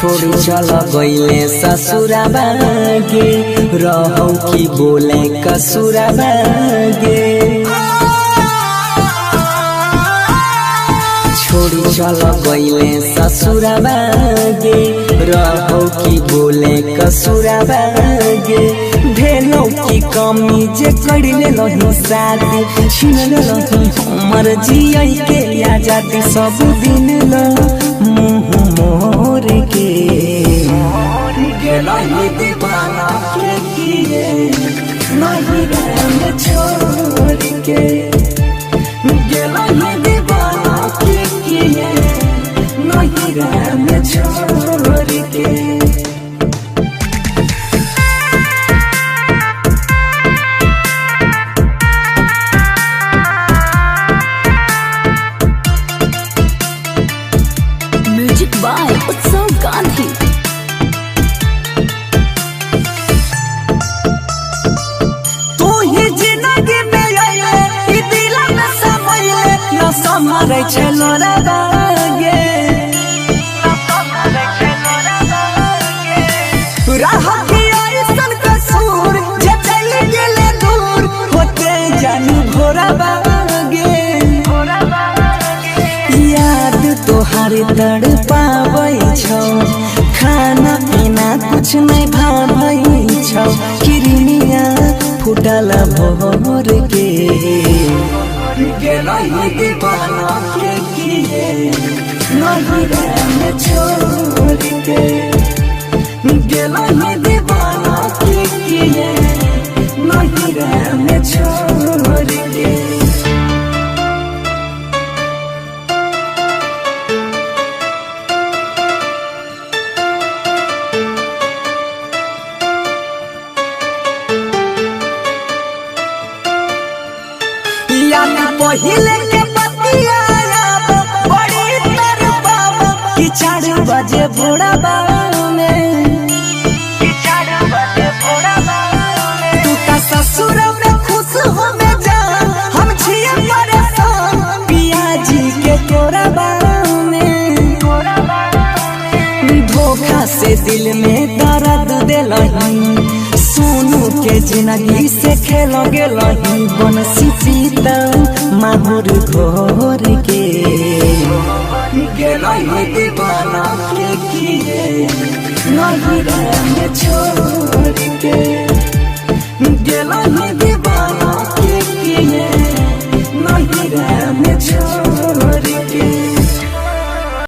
छोड़ी चल गईले ससुराबा गे रहौ की बोले कसुराबा गे छोड़ी चल गईले ससुराबा गे रहौ की बोले कसुराबा गे भेलौ की कमी जे करिले नहीं शादी छीन लही हमर जियै के आजादी सब दिन ल मुँह मोर के गेलही दीवाना के किए नहीं रंग छोड़ के गेलही दीवाना के किए नहीं रंग छोड़ के by Utsav Gandhi। तू ही जिंदगी में आइले ई दिल में समइले न संभरे छलो रे बागे राह की ऐसन कसूर जे चली गेले दूर होते जानू घोरा बागे याद तोहार तड़ पाबै छौ खाना पीना कुछ नहीं भाबै छौ किरनिया फुटल भोर के गेलही दीवाना के किए नहीं रंग छोड़ के गेलही दीवाना के किए नहीं रंग छोड़ के पहिले के पतिया बड़ी तरबाब कि 4 बजे भोरबा में तू का ससुर में खुश हो में जा हम छिए परेशान पियाजी के कोरबा में धोखा से दिल में दर्द देलही सोनू के जिंदगी से खेल गेलही बनसी पीता माहुर घोर के गेलही दीवाना के किए नहीं रंग छोड़ के गेलही दीवाना के किए नहीं रंग छोड़